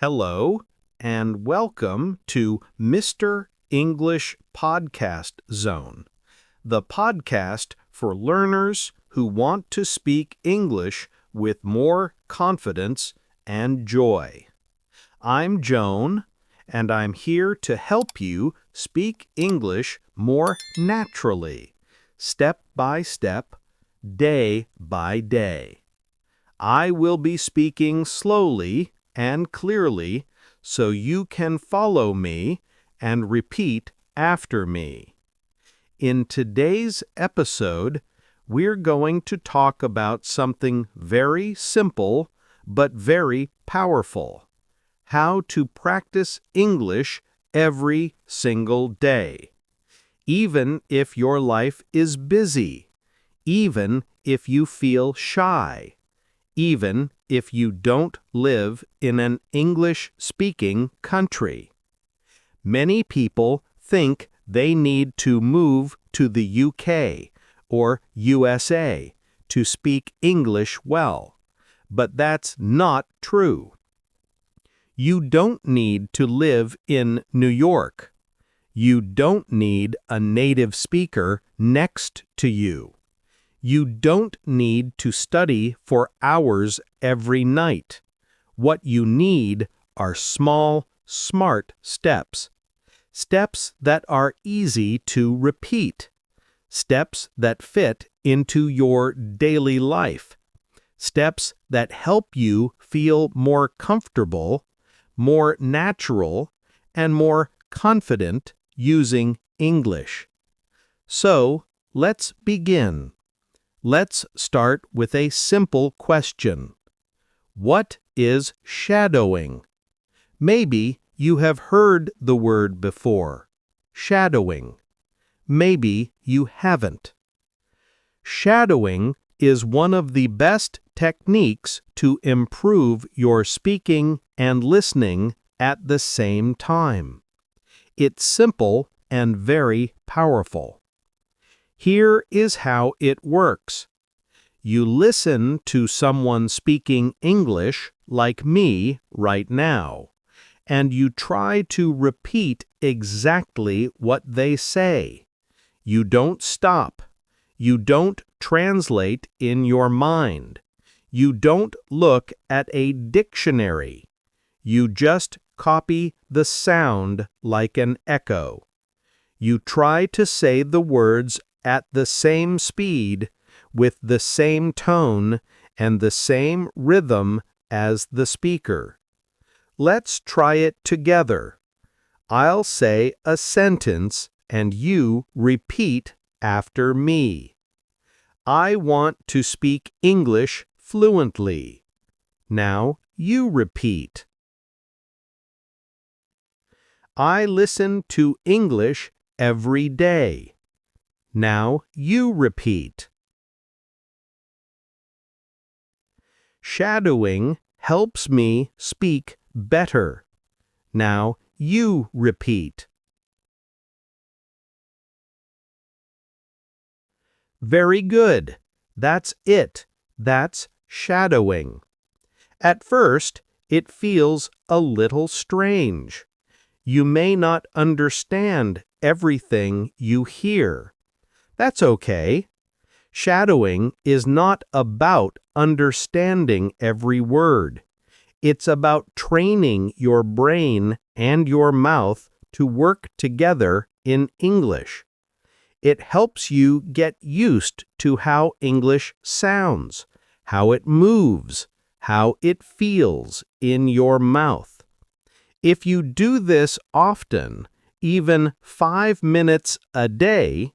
Hello, and welcome to Mr. English Podcast Zone, the podcast for learners who want to speak English with more confidence and joy. I'm Joan, and I'm here to help you speak English more naturally, step by step, day by day. I will be speaking slowly and clearly so you can follow me and repeat after me. In today's episode, we're going to talk about something very simple but very powerful: how to practice English every single day. Even if your life is busy, even if you feel shy, even if you don't live in an English-speaking country. Many people think they need to move to the UK or USA to speak English well, but that's not true. You don't need to live in New York. You don't need a native speaker next to you. You don't need to study for hours every night. What you need are small, smart steps. Steps that are easy to repeat. Steps that fit into your daily life. Steps that help you feel more comfortable, more natural, and more confident using English. So, let's begin. Let's start with a simple question. What is shadowing? Maybe you have heard the word before, shadowing. Maybe you haven't. Shadowing is one of the best techniques to improve your speaking and listening at the same time. It's simple and very powerful. Here is how it works. You listen to someone speaking English like me right now, and you try to repeat exactly what they say. You don't stop. You don't translate in your mind. You don't look at a dictionary. You just copy the sound like an echo. You try to say the words at the same speed, with the same tone and the same rhythm as the speaker. Let's try it together. I'll say a sentence and you repeat after me. I want to speak English fluently. Now you repeat. I listen to English every day. Now you repeat. Shadowing helps me speak better. Now you repeat. Very good. That's it. That's shadowing. At first, it feels a little strange. You may not understand everything you hear. That's okay. Shadowing is not about understanding every word. It's about training your brain and your mouth to work together in English. It helps you get used to how English sounds, how it moves, how it feels in your mouth. If you do this often, even 5 minutes a day,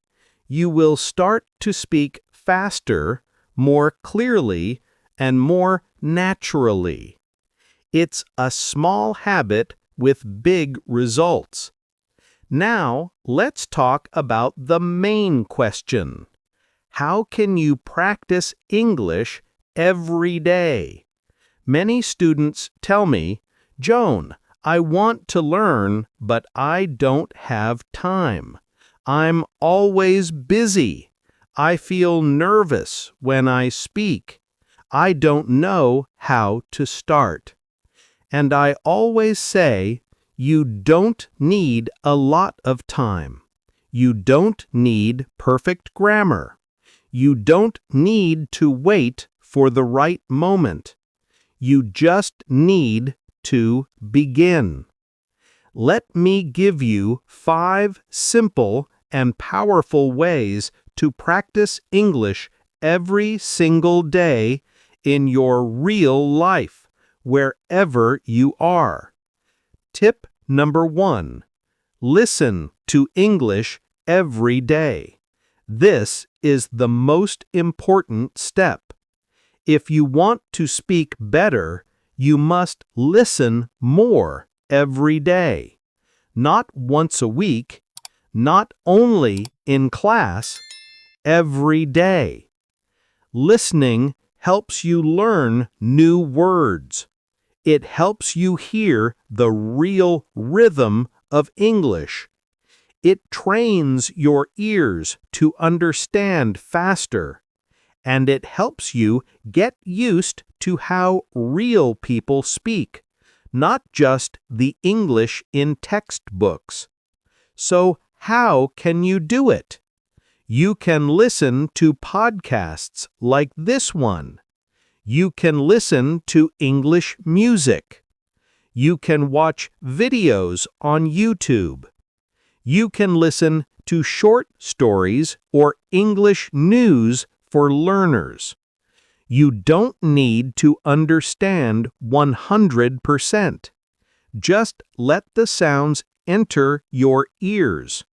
you will start to speak faster, more clearly, and more naturally. It's a small habit with big results. Now, let's talk about the main question. How can you practice English every day? Many students tell me, "Joan, I want to learn, but I don't have time. I'm always busy. I feel nervous when I speak. I don't know how to start." And I always say, you don't need a lot of time. You don't need perfect grammar. You don't need to wait for the right moment. You just need to begin. Let me give you 5 simple and powerful ways to practice English every single day in your real life, wherever you are. Tip number 1. Listen to English every day. This is the most important step. If you want to speak better, you must listen more every day. Not once a week, not only in class, every day. Listening helps you learn new words. It helps you hear the real rhythm of English. It trains your ears to understand faster, and it helps you get used to how real people speak, not just the English in textbooks. So, how can you do it? You can listen to podcasts like this one. You can listen to English music. You can watch videos on YouTube. You can listen to short stories or English news for learners. You don't need to understand 100%. Just let the sounds enter your ears.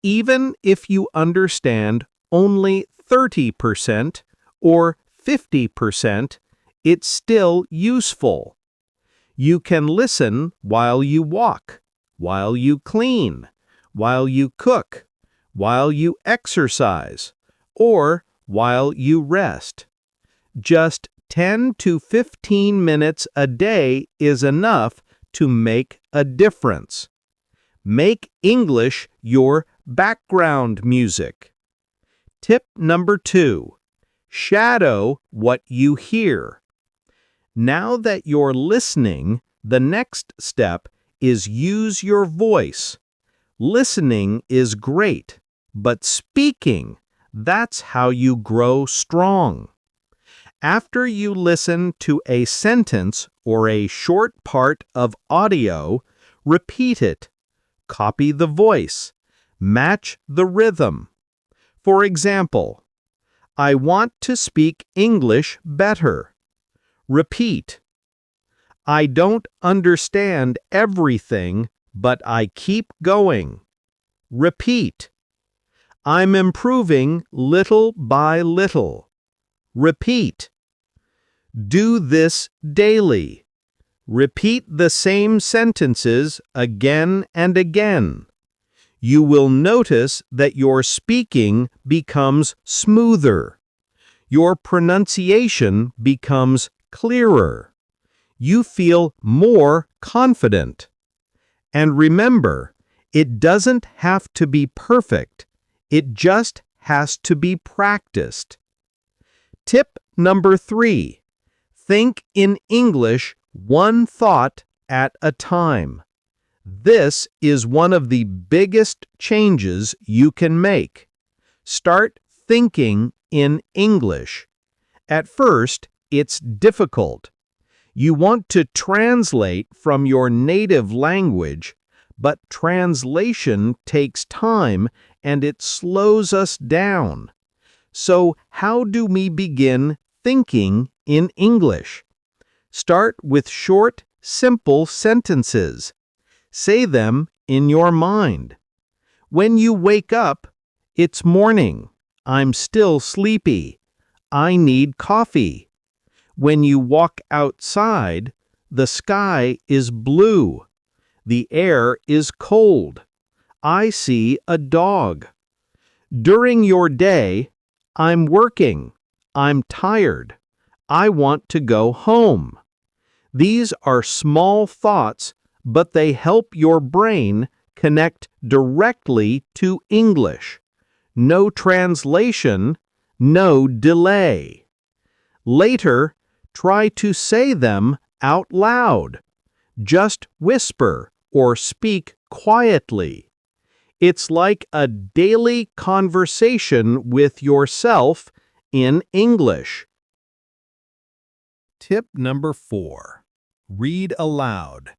Even if you understand only 30% or 50%, it's still useful. You can listen while you walk, while you clean, while you cook, while you exercise, or while you rest. Just 10 to 15 minutes a day is enough to make a difference. Make English your background music. Tip number 2. Shadow what you hear. Now that you're listening, the next step is use your voice. Listening is great, but speaking, that's how you grow strong. After you listen to a sentence or a short part of audio, repeat it. Copy the voice. Match the rhythm. For example, I want to speak English better. Repeat. I don't understand everything, but I keep going. Repeat. I'm improving little by little. Repeat. Do this daily. Repeat the same sentences again and again. You will notice that your speaking becomes smoother. Your pronunciation becomes clearer. You feel more confident. And remember, it doesn't have to be perfect. It just has to be practiced. Tip number 3. Think in English one thought at a time. This is one of the biggest changes you can make. Start thinking in English. At first, it's difficult. You want to translate from your native language, but translation takes time and it slows us down. So, how do we begin thinking in English? Start with short, simple sentences. Say them in your mind. When you wake up, it's morning. I'm still sleepy. I need coffee. When you walk outside, the sky is blue. The air is cold. I see a dog. During your day, I'm working. I'm tired. I want to go home. These are small thoughts, but they help your brain connect directly to English. No translation, no delay. Later, try to say them out loud. Just whisper or speak quietly. It's like a daily conversation with yourself in English. Tip number 4. Read aloud.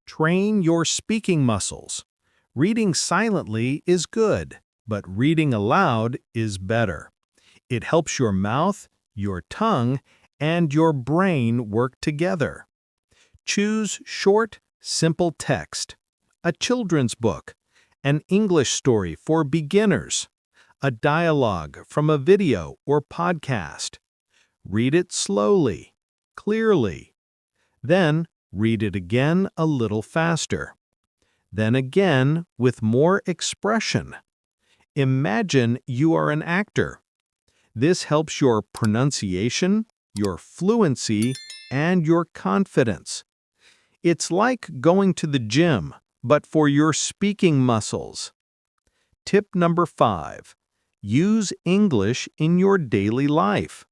Train your speaking muscles. Reading silently is good, but reading aloud is better. It helps your mouth, your tongue, and your brain work together. Choose short, simple text, a children's book, an English story for beginners, a dialogue from a video or podcast. Read it slowly, clearly. Then read it again a little faster. Then again with more expression. Imagine you are an actor. This helps your pronunciation, your fluency, and your confidence. It's like going to the gym, but for your speaking muscles. Tip number 5. Use English in your daily life.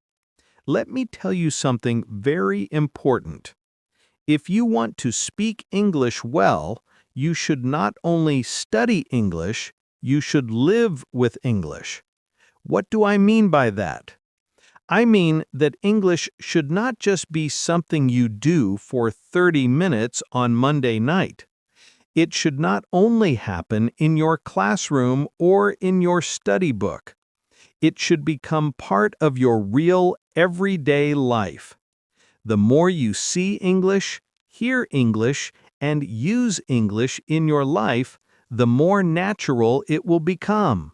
Let me tell you something very important. If you want to speak English well, you should not only study English, you should live with English. What do I mean by that? I mean that English should not just be something you do for 30 minutes on Monday night. It should not only happen in your classroom or in your study book. It should become part of your real everyday life. The more you see English, hear English, and use English in your life, the more natural it will become.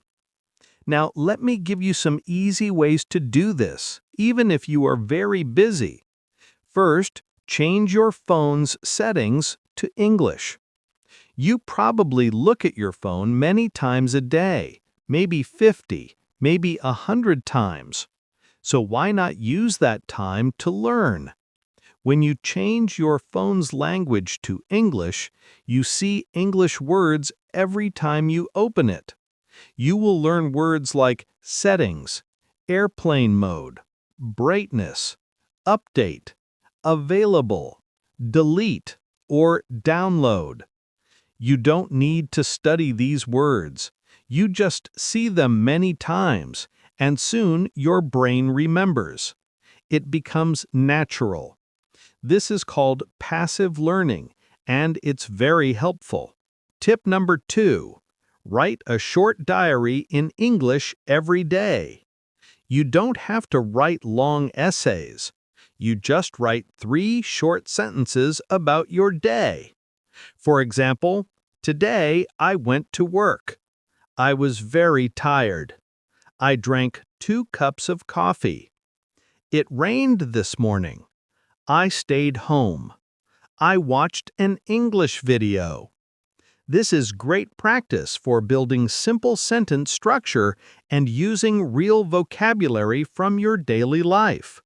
Now, let me give you some easy ways to do this, even if you are very busy. First, change your phone's settings to English. You probably look at your phone many times a day, maybe 50, maybe 100 times. So why not use that time to learn? When you change your phone's language to English, you see English words every time you open it. You will learn words like settings, airplane mode, brightness, update, available, delete, or download. You don't need to study these words. You just see them many times, and soon your brain remembers. It becomes natural. This is called passive learning, and it's very helpful. Tip number 2. Write a short diary in English every day. You don't have to write long essays. You just write 3 short sentences about your day. For example, today I went to work. I was very tired. I drank 2 cups of coffee. It rained this morning. I stayed home. I watched an English video. This is great practice for building simple sentence structure and using real vocabulary from your daily life.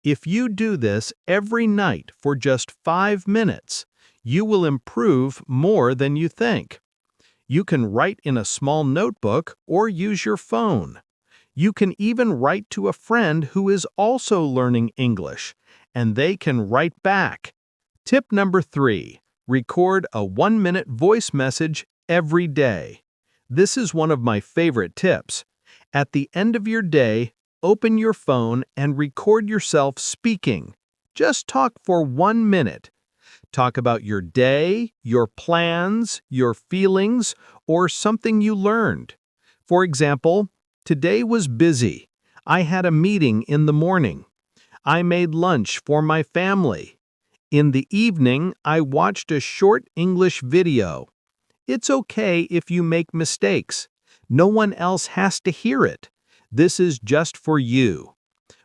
If you do this every night for just 5 minutes, you will improve more than you think. You can write in a small notebook or use your phone. You can even write to a friend who is also learning English, and they can write back. Tip number 3. Record a 1-minute voice message every day. This is one of my favorite tips. At the end of your day, open your phone and record yourself speaking. Just talk for 1 minute. Talk about your day, your plans, your feelings, or something you learned. For example, today was busy. I had a meeting in the morning. I made lunch for my family. In the evening, I watched a short English video. It's okay if you make mistakes. No one else has to hear it. This is just for you.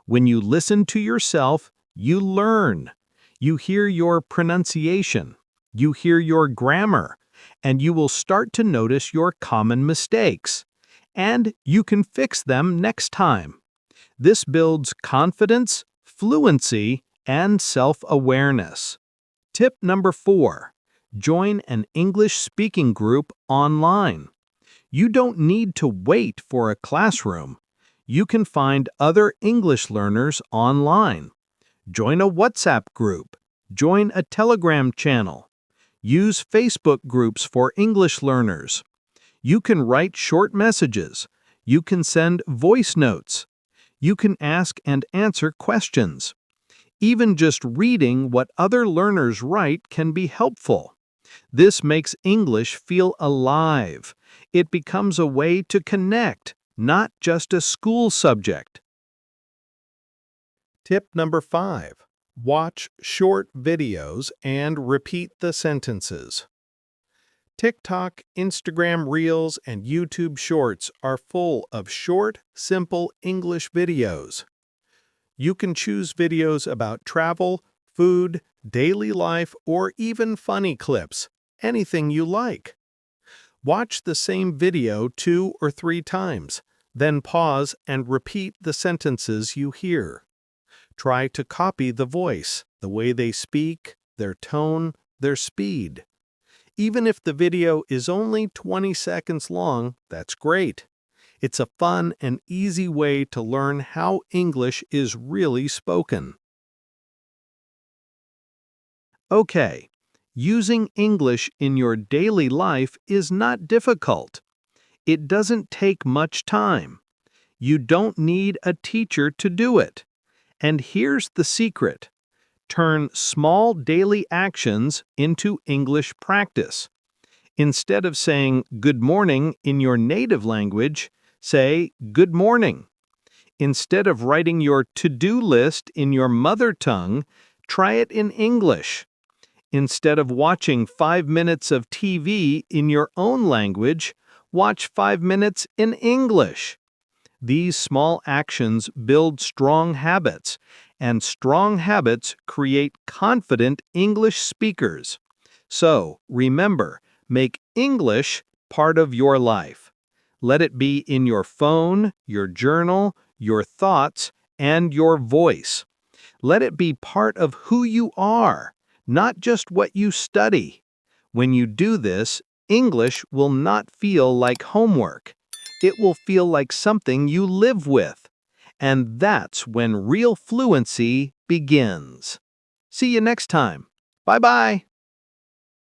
When you listen to yourself, you learn. You hear your pronunciation. You hear your grammar. And you will start to notice your common mistakes. And you can fix them next time. This builds confidence, fluency, and self-awareness. Tip number 4. Join an English speaking group online. You don't need to wait for a classroom. You can find other English learners online. Join a WhatsApp group, Join a Telegram channel. Use Facebook groups for English learners. You can write short messages. You can send voice notes. You can ask and answer questions. Even just reading what other learners write can be helpful. This makes English feel alive. It becomes a way to connect, not just a school subject. Tip number 5. Watch short videos and repeat the sentences. TikTok, Instagram Reels, and YouTube Shorts are full of short, simple English videos. You can choose videos about travel, food, daily life, or even funny clips, anything you like. Watch the same video 2 or 3 times, then pause and repeat the sentences you hear. Try to copy the voice, the way they speak, their tone, their speed. Even if the video is only 20 seconds long, that's great. It's a fun and easy way to learn how English is really spoken. Okay, using English in your daily life is not difficult. It doesn't take much time. You don't need a teacher to do it. And here's the secret. Turn small daily actions into English practice. Instead of saying good morning in your native language, say good morning. Instead of writing your to-do list in your mother tongue, try it in English. Instead of watching 5 minutes of TV in your own language, watch 5 minutes in English. These small actions build strong habits, and strong habits create confident English speakers. So, remember, make English part of your life. Let it be in your phone, your journal, your thoughts, and your voice. Let it be part of who you are, not just what you study. When you do this, English will not feel like homework. It will feel like something you live with. And that's when real fluency begins. See you next time. Bye-bye.